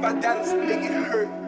about that is make it hurt.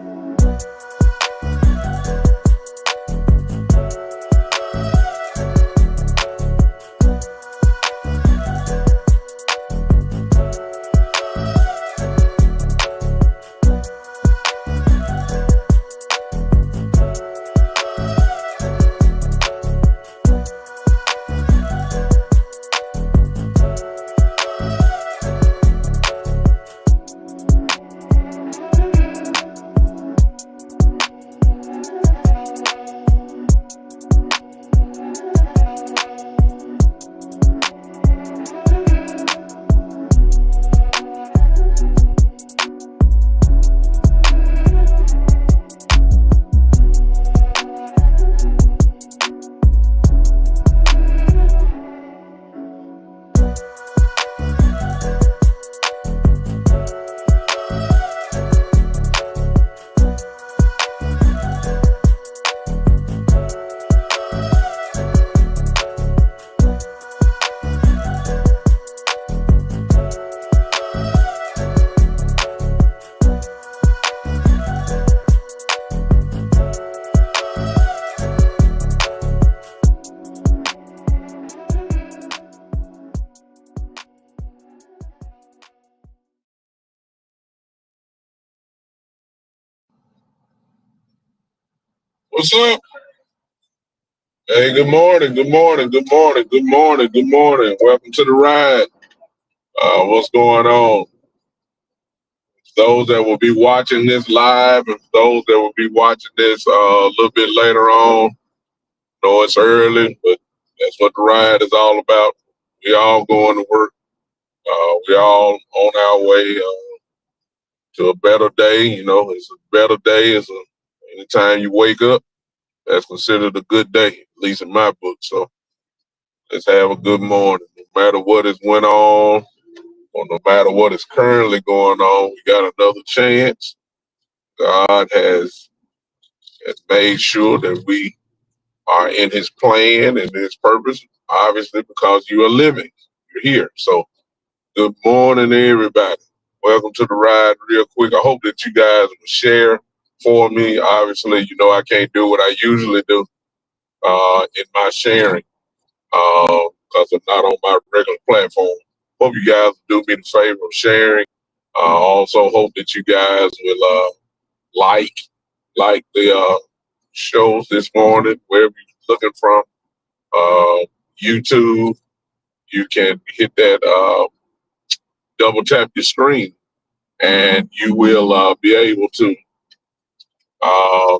What's up? Hey, good morning, good morning, good morning, good morning, good morning. Welcome to the ride. What's going on? Those that will be watching this live and those that will be watching this a little bit later on, know it's early, but that's what the ride is all about. We all going to work. We all on our way to a better day. You know, it's a better day. Anytime you wake up, that's considered a good day, at least in my book. So let's have a good morning. No matter what has went on, or no matter what is currently going on, we got another chance. God has made sure that we are in his plan and his purpose, obviously because you are living. You're here. So good morning, everybody. Welcome to the ride real quick. I hope that you guys will share for me. Obviously, you know I can't do what I usually do in my sharing because I'm not on my regular platform. Hope you guys will do me the favor of sharing. Also hope that you guys will like the shows this morning, wherever you're looking from. YouTube, you can hit that double tap your screen and you will be able to uh,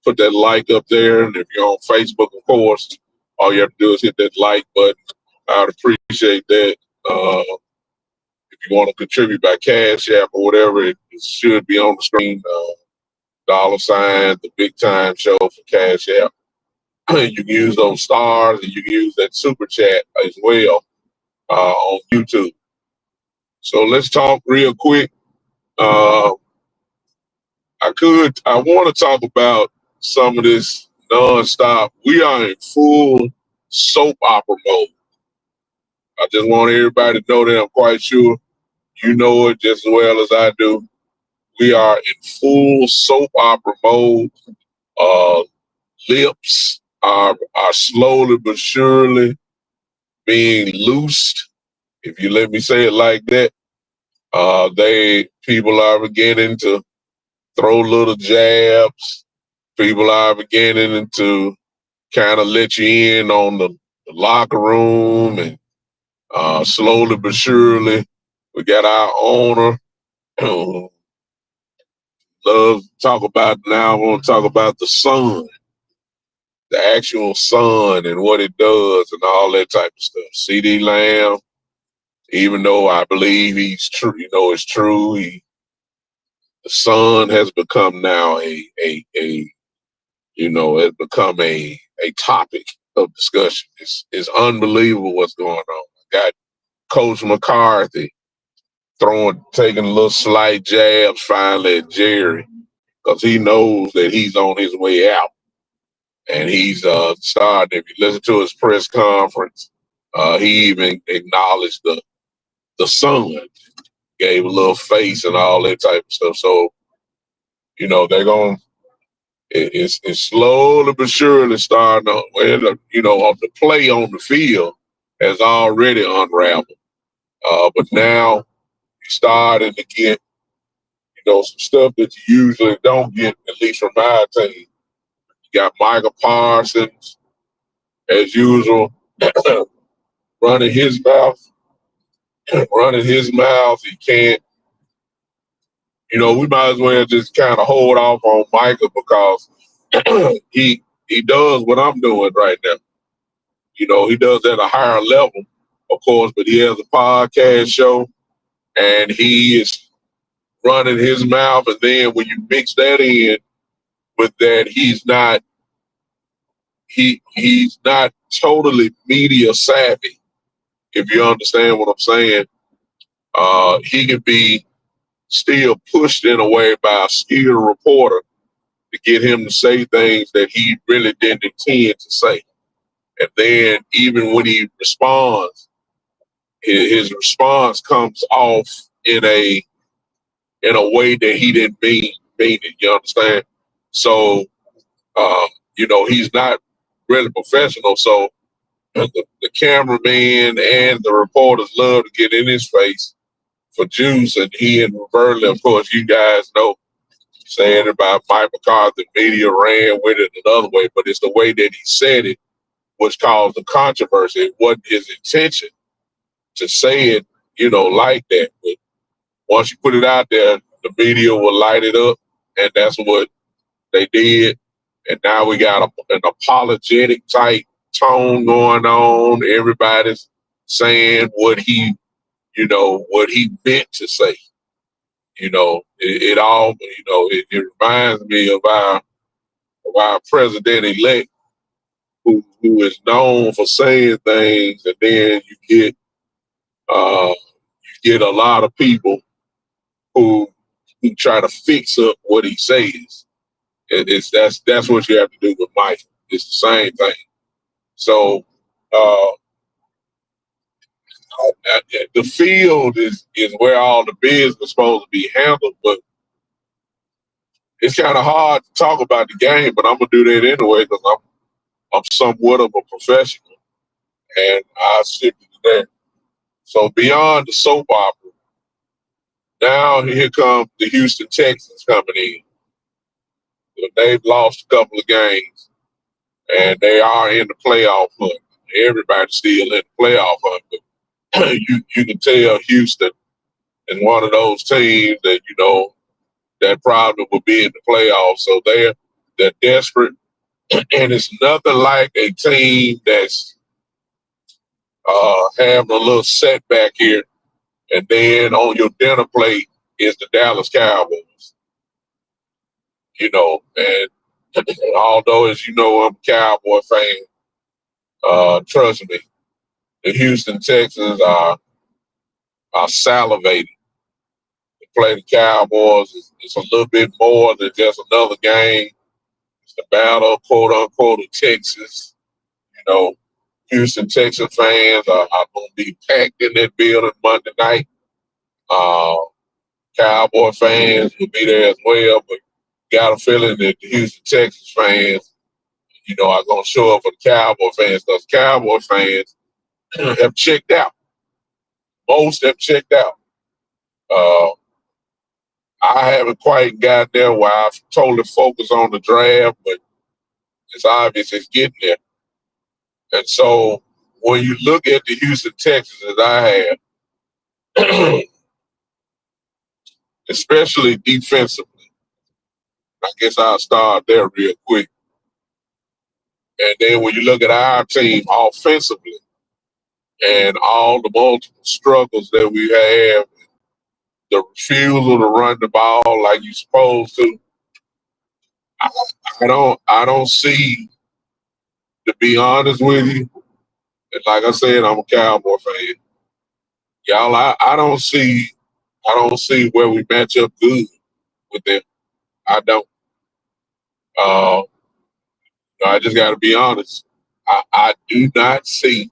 put that like up there. And if you're on Facebook, of course, all you have to do is hit that like button. I would appreciate that. If you want to contribute by Cash App or whatever, it should be on the screen. $, the big time show for Cash App. You can use those stars and you can use that super chat as well on YouTube. So let's talk real quick. I want to talk about some of this nonstop. We are in full soap opera mode. I just want everybody to know that. I'm quite sure you know it just as well as I do. We are in full soap opera mode. Lips are slowly but surely being loosed, if you let me say it like that. People are beginning to throw little jabs. People are beginning to kind of let you in on the locker room, and slowly but surely, we got our owner. Love to talk about now. I want to talk about the sun, the actual sun, and what it does, and all that type of stuff. CD Lamb, even though I believe he's true, it's true. The sun has become now has become a topic of discussion. It's unbelievable what's going on. Got Coach McCarthy taking a little slight jabs finally at Jerry because he knows that he's on his way out. And he's starting, if you listen to his press conference, he even acknowledged the sun. gave a little face and all that type of stuff. So, they're going to, it's slowly but surely starting to, on the play on the field has already unraveled. But now you're starting to get, some stuff that you usually don't get, at least from our team. You got Michael Parsons, as usual, running his mouth, He can't, we might as well just kind of hold off on Michael because he does what I'm doing right now. He does at a higher level, of course, but he has a podcast show and he is running his mouth. And then when you mix that in with that, he's not totally media savvy, if you understand what I'm saying. He can be still pushed in a way by a skilled reporter to get him to say things that he really didn't intend to say. And then even when he responds, his response comes off in a way that he didn't mean it. You understand? So he's not really professional. So the cameraman and the reporters love to get in his face for juice, and he and Verley, of course, you guys know, saying about Mike McCarthy, media ran with it another way, but it's the way that he said it which caused the controversy. It wasn't his intention to say it, like that. But once you put it out there, the media will light it up, and that's what they did. And now we got an apologetic type tone going on. Everybody's saying what he meant to say. It all, it reminds me of our president-elect who is known for saying things, and then you get a lot of people who try to fix up what he says. That's what you have to do with Mike. It's the same thing. So the field is where all the business is supposed to be handled, but it's kind of hard to talk about the game. But I'm gonna do that anyway because I'm somewhat of a professional, and I shift it to that. So beyond the soap opera, now here come the Houston Texans coming in. They've lost a couple of games, and they are in the playoff hunt. Everybody's still in the playoff hunt, but you can tell Houston is one of those teams that that probably will be in the playoffs. So they're desperate, and it's nothing like a team that's having a little setback here, and then on your dinner plate is the Dallas Cowboys. And although, as you know, I'm a Cowboy fan, trust me, the Houston Texans are salivating to play the Cowboys. It's a little bit more than just another game. It's the battle, quote unquote, of Texas. Houston Texans fans are going to be packed in that building Monday night. Cowboy fans will be there as well, but got a feeling that the Houston Texans fans, are going to show up for the Cowboy fans because Cowboy fans have checked out. Most have checked out. I haven't quite got there where I've totally focused on the draft, but it's obvious it's getting there. And so when you look at the Houston Texans as I have, especially defensively, I guess I'll start there real quick. And then when you look at our team offensively and all the multiple struggles that we have, the refusal to run the ball like you're supposed to, I don't see, to be honest with you, and like I said, I'm a Cowboy fan. Y'all, I don't see where we match up good with them. I don't. I just got to be honest. I do not see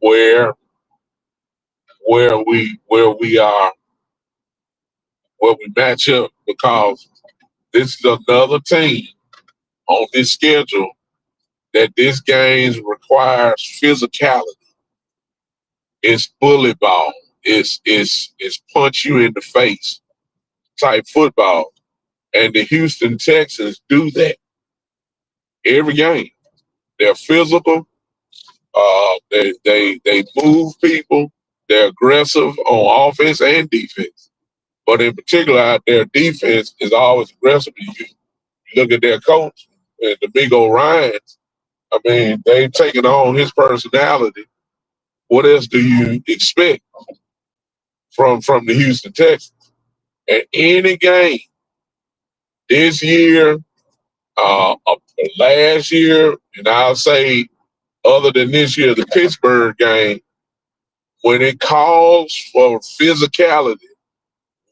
where we are where we match up because this is another team on this schedule that this game requires physicality. It's bully ball. It's punch you in the face type football. And the Houston Texans do that every game. They're physical. They move people. They're aggressive on offense and defense. But in particular, their defense is always aggressive. You look at their coach and the big old Ryans. I mean, they've taken on his personality. What else do you expect from the Houston Texans? At any game this year, last year, and I'll say other than this year, the Pittsburgh game, when it calls for physicality,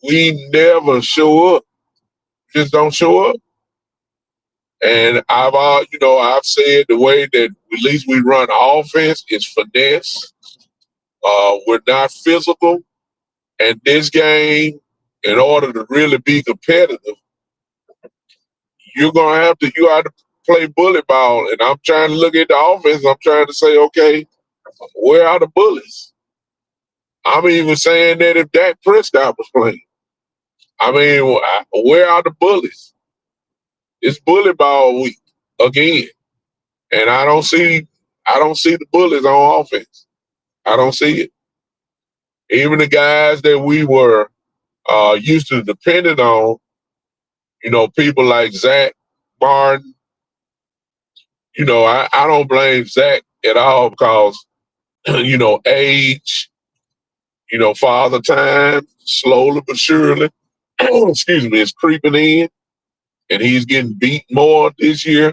we never show up. Just don't show up. And I've said the way that at least we run offense is finesse. We're not physical. And this game, in order to really be competitive, you have to play bully ball. And I'm trying to look at the offense. I'm trying to say, okay, where are the bullies? I'm even saying that if Dak Prescott was playing. I mean, where are the bullies? It's bully ball week again. And I don't see the bullies on offense. I don't see it. Even the guys that we were used to depending on, people like Zach Martin, I don't blame Zach at all because, age, father time, slowly but surely, excuse me, is creeping in. And he's getting beat more this year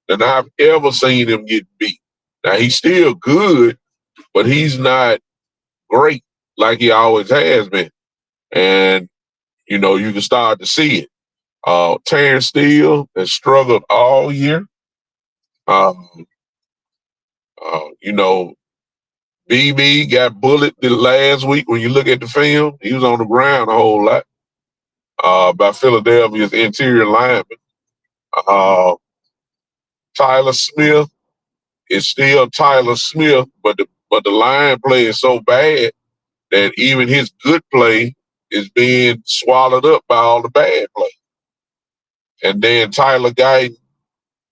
than I've ever seen him get beat. Now, he's still good, but he's not great like he always has been. And, you can start to see it. Terrence Steele has struggled all year. Um, BB got bullied the last week. When you look at the film, he was on the ground a whole lot by Philadelphia's interior lineman. Tyler Smith is still Tyler Smith, but the line play is so bad that even his good play is being swallowed up by all the bad play. And then Tyler Guyton,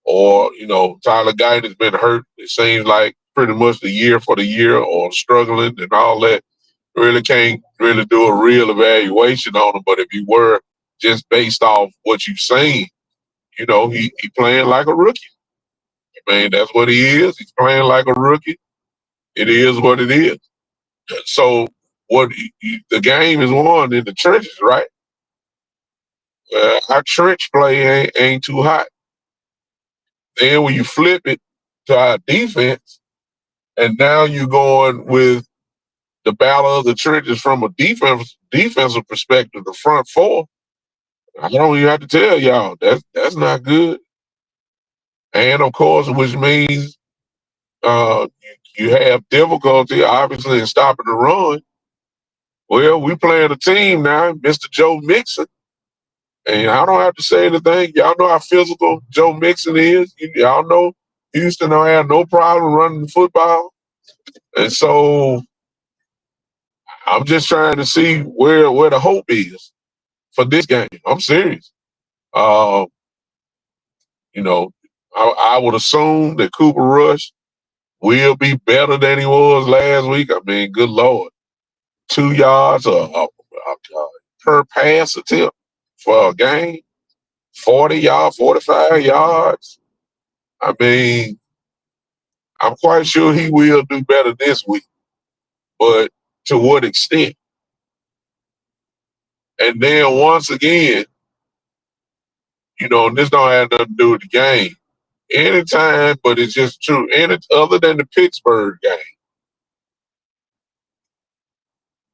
Tyler Guyton has been hurt. It seems like pretty much the year for the year or struggling and all that. Really can't really do a real evaluation on him. But if you were just based off what you've seen, he playing like a rookie. I mean, that's what he is. He's playing like a rookie. It is what it is. So the game is won in the trenches, right? Our trench play ain't too hot. Then when you flip it to our defense, and now you're going with the battle of the trenches from a defensive perspective, the front four. I don't even have to tell y'all that's not good. And of course, which means you have difficulty, obviously, in stopping the run. Well, we playing a team now, Mr. Joe Mixon. And I don't have to say anything. Y'all know how physical Joe Mixon is. Y'all know Houston don't have no problem running the football. And so I'm just trying to see where the hope is for this game. I'm serious. Uh, I would assume that Cooper Rush will be better than he was last week. I mean, good Lord. 2 yards per pass attempt for a game, 40 yards, 45 yards. I mean, I'm quite sure he will do better this week, but to what extent? And then once again, and this don't have nothing to do with the game. Anytime, but it's just true. Other than the Pittsburgh game,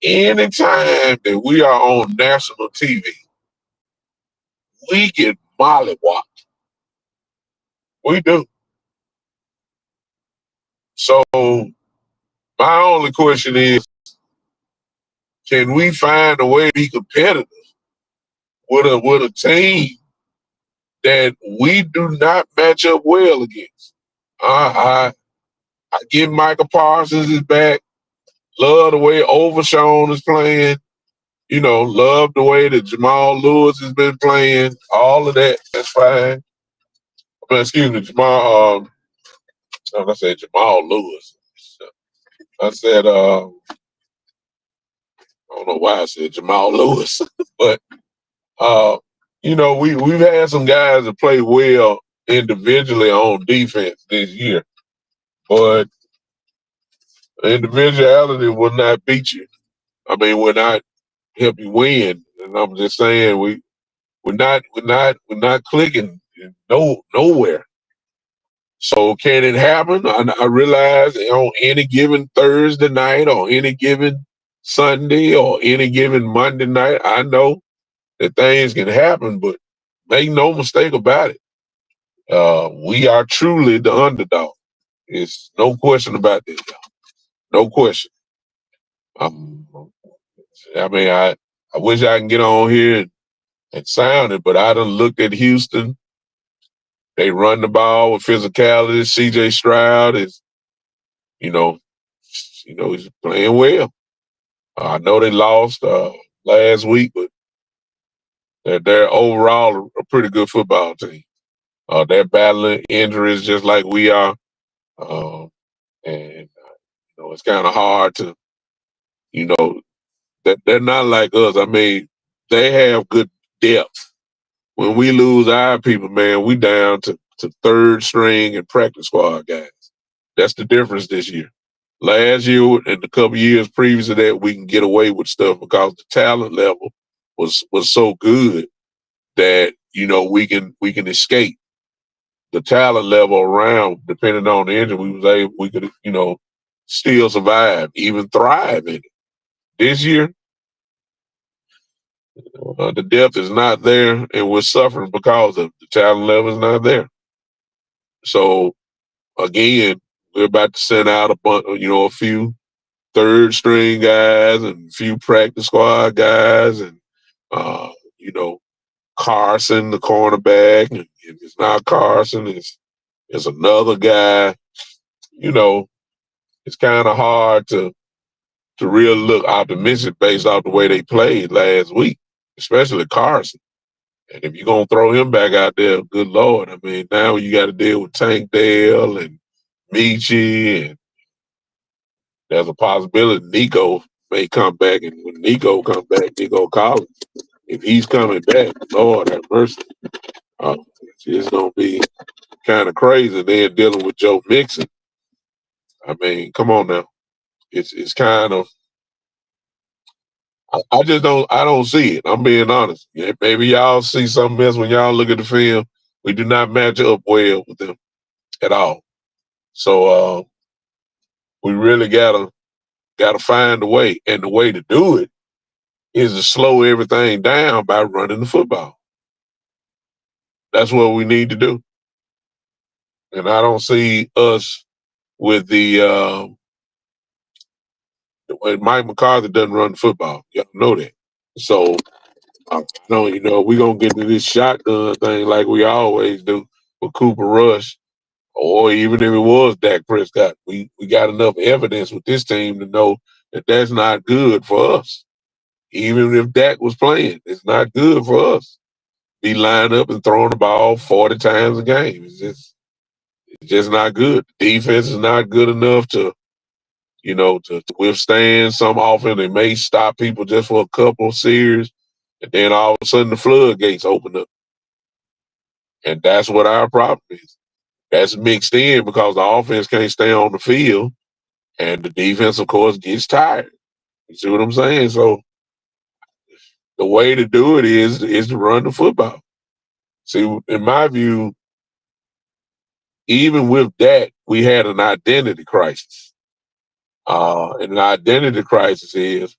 anytime that we are on national TV, we get mollywopped. We do. So my only question is, can we find a way to be competitive with a team that we do not match up well against. I get Michael Parsons is back. Love the way Overshawn is playing. Love the way that Jamal Lewis has been playing. All of that, that's fine. Excuse me, I said Jamal Lewis. I said, I don't know why I said Jamal Lewis, but we've had some guys that play well individually on defense this year, but individuality will not beat you. I mean, will not help you win. And I'm just saying we're not clicking nowhere. So can it happen? I realize on any given Thursday night or any given Sunday or any given Monday night, I know that things can happen, but make no mistake about it. We are truly the underdog. It's no question about this, y'all. No question. Um, I mean, I wish I can get on here and sound it, but I done looked at Houston. They run the ball with physicality. C.J. Stroud is, you know, he's playing well. I know they lost last week, but they're overall a pretty good football team. They're battling injuries just like we are, and it's kind of hard to, that they're not like us. I mean, they have good depth. When we lose our people, man, we down to third string and practice squad guys. That's the difference this year. Last year and the couple years previous to that, we can get away with stuff because the talent level was so good that we can escape the talent level around. Depending on the injury, we could still survive, even thrive in it. This year, the depth is not there, and we're suffering because of the talent level is not there. So again, we're about to send out a few third string guys and a few practice squad guys, and Carson, the cornerback. And if it's not Carson, it's another guy. It's kind of hard to really look optimistic based off the way they played last week, especially Carson. And if you're gonna throw him back out there, good Lord, I mean, now you got to deal with Tank Dell and Michi, and there's a possibility Nico may come back. And when Nico come back, Nico Collins, if he's coming back, Lord have mercy, it's gonna be kind of crazy. Then dealing with Joe Mixon. I mean, come on now, it's kind of. I just don't see it. I'm being honest. Yeah, maybe y'all see something else when y'all look at the film. We do not match up well with them at all. So we really gotta find a way, and the way to do it is to slow everything down by running the football. That's what we need to do. And I don't see us with the way Mike McCarthy doesn't run the football. Y'all know that. So we're gonna get to this shotgun thing like we always do with Cooper Rush, or even if it was Dak Prescott. We got enough evidence with this team to know that that's not good for us. Even if Dak was playing, it's not good for us. Be lined up and throwing the ball 40 times a game. It's just not good. Defense is not good enough to withstand some offense. They may stop people just for a couple of series, and then all of a sudden the floodgates open up. And that's what our problem is. That's mixed in because the offense can't stay on the field, and the defense, of course, gets tired. You see what I'm saying? So the way to do it is to run the football. See, in my view, even with that, we had an identity crisis. And an identity crisis is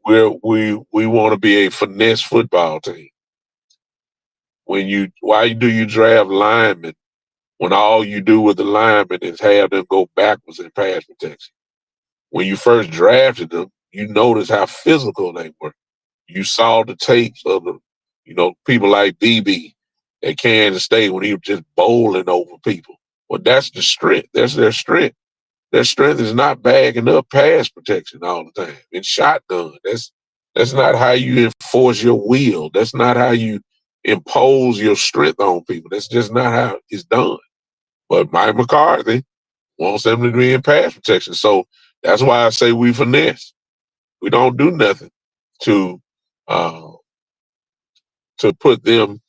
we want to be a finesse football team. Why do you draft linemen when all you do with the linemen is have them go backwards in pass protection? When you first drafted them, you noticed how physical they were. You saw the tapes of them, People like BB at Kansas State when he was just bowling over people. Well, that's the strength. That's their strength. Their strength is not bagging up pass protection all the time. It's shotgun. That's not how you enforce your will. That's not how you impose your strength on people. That's just not how it's done. But Mike McCarthy wants them to be in pass protection. So that's why I say we finesse. We don't do nothing to uh, put them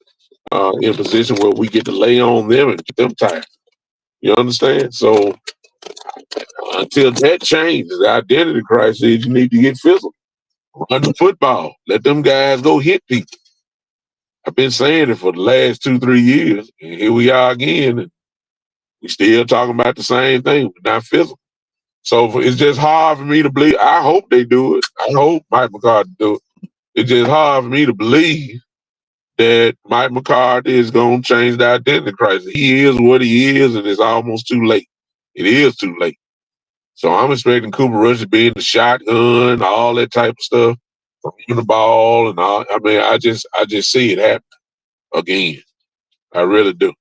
in a position where we get to lay on them and get them tired. You understand? So until that changes, the identity crisis, you need to get physical. Run the football. Let them guys go hit people. I've been saying it for the last 2-3 years, and here we are again, and we still talking about the same thing. We're not physical. So it's just hard for me to believe. I hope they do it. I hope Mike McCarthy do it. It's just hard for me to believe that Mike McCarthy is going to change the identity crisis. He is what he is, and it's almost too late. It is too late. So I'm expecting Cooper Rush to be in the shotgun, all that type of stuff, from the ball and all. I mean, I just see it happen again. I really do.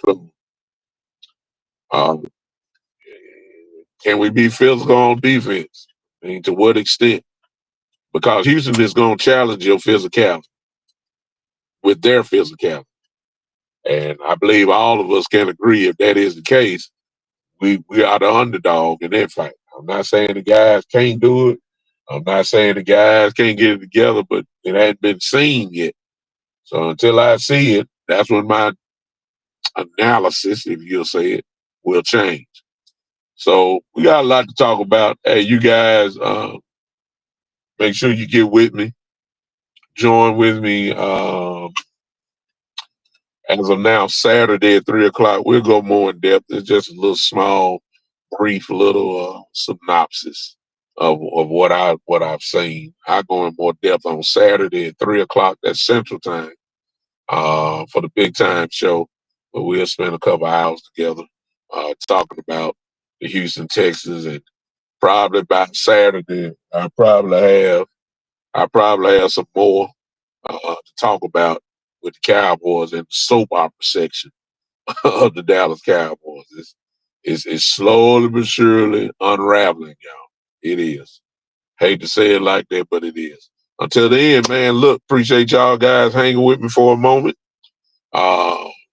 So, um, can we be physical on defense? I mean, to what extent? Because Houston is going to challenge your physicality with their physicality. And I believe all of us can agree if that is the case, we are the underdog in that fight. I'm not saying the guys can't do it. I'm not saying the guys can't get it together, but it hasn't been seen yet. So until I see it, that's when my analysis, if you'll say it, will change. So we got a lot to talk about. Hey, you guys, make sure you get with me. Join with me as of now, Saturday at 3 o'clock. We'll go more in depth. It's just a little small, brief little synopsis of what I've seen. I go in more depth on Saturday at 3 o'clock. That's Central Time for the big time show. But we'll spend a couple hours together talking about the Houston Texans, and probably by Saturday I probably have some more to talk about with the Cowboys and the soap opera section of the Dallas Cowboys. It's slowly but surely unraveling, y'all. It is. Hate to say it like that, but it is. Until then, man, look, appreciate y'all guys hanging with me for a moment.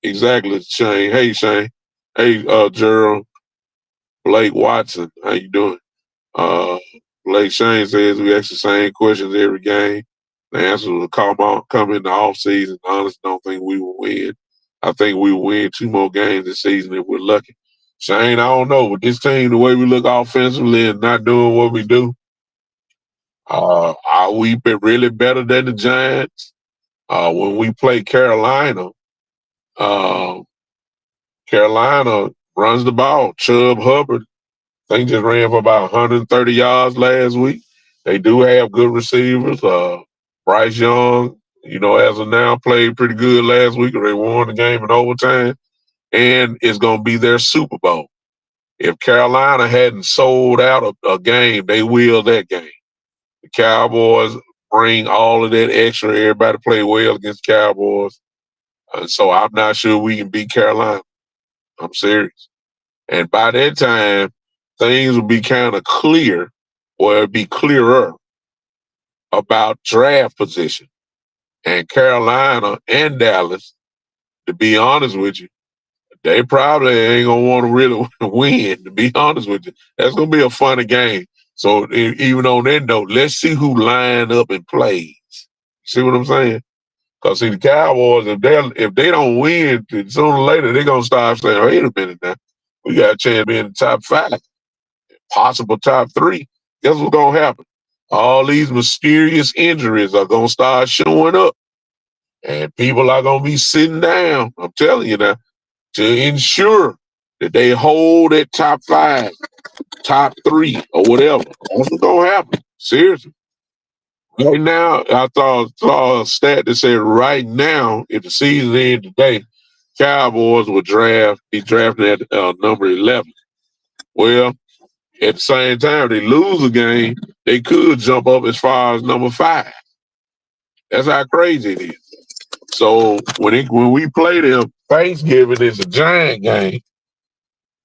Exactly, Shane. Hey, Shane. Hey, Gerald. Blake Watson. How you doing? Uh, Blake Shane says we ask the same questions every game. The answer will come in the offseason. Honestly, don't think we will win. I think we will win 2 more games this season if we're lucky. Shane, I don't know. With this team, the way we look offensively and not doing what we do, are we really better than the Giants? When we play Carolina, uh, Carolina runs the ball. Chubb Hubbard, I think, just ran for about 130 yards last week. They do have good receivers. Bryce Young, as of now, played pretty good last week. They won the game in overtime, and it's going to be their Super Bowl. If Carolina hadn't sold out a game, they will that game. The Cowboys bring all of that extra. Everybody play well against the Cowboys. So I'm not sure we can beat Carolina. I'm serious. And by that time, things will be kind of clear, or it'll be clearer about draft position. And Carolina and Dallas, to be honest with you, they probably ain't going to want to really win, to be honest with you. That's going to be a funny game. So even on that note, let's see who line up and plays. See what I'm saying? Because, see, the Cowboys, if they don't win, sooner or later, they're going to start saying, wait a minute now, we got a chance to be in the top 5, possible top 3. Guess what's going to happen? All these mysterious injuries are going to start showing up. And people are going to be sitting down, I'm telling you now, to ensure that they hold that top 5, top 3, or whatever. That's what's going to happen. Seriously. Right now, I saw a stat that said right now, if the season ended today, Cowboys would be drafted at number 11. Well, at the same time, if they lose a game, they could jump up as far as number 5. That's how crazy it is. So when we play them, Thanksgiving is a giant game.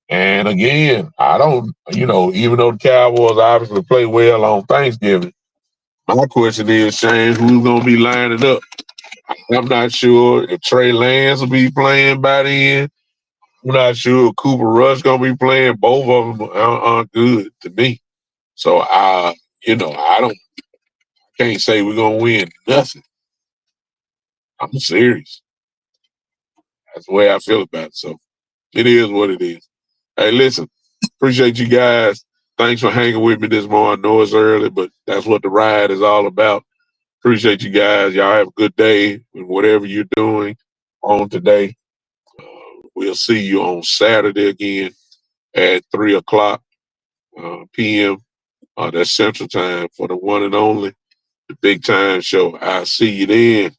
And again, I don't, even though the Cowboys obviously play well on Thanksgiving, my question is, Shane, who's going to be lining up? I'm not sure if Trey Lance will be playing by then. I'm not sure if Cooper Rush going to be playing. Both of them aren't good to me. So I can't say we're going to win nothing. I'm serious. That's the way I feel about it. So it is what it is. Hey, listen, appreciate you guys. Thanks for hanging with me this morning. I know it's early, but that's what the ride is all about. Appreciate you guys. Y'all have a good day with whatever you're doing on today. We'll see you on Saturday again at 3 o'clock p.m. That's Central Time for the one and only, the Big Time Show. I'll see you then.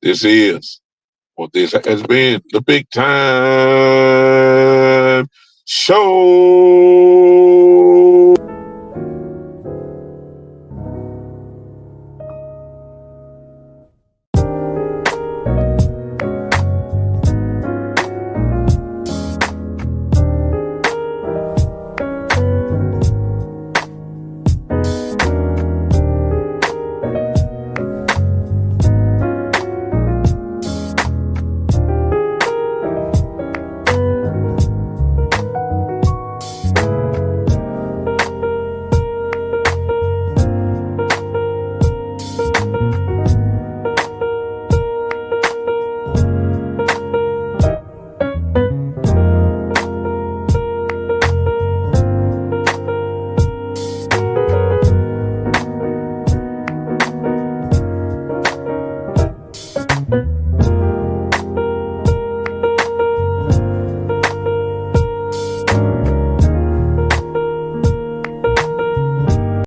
This has been the Big Time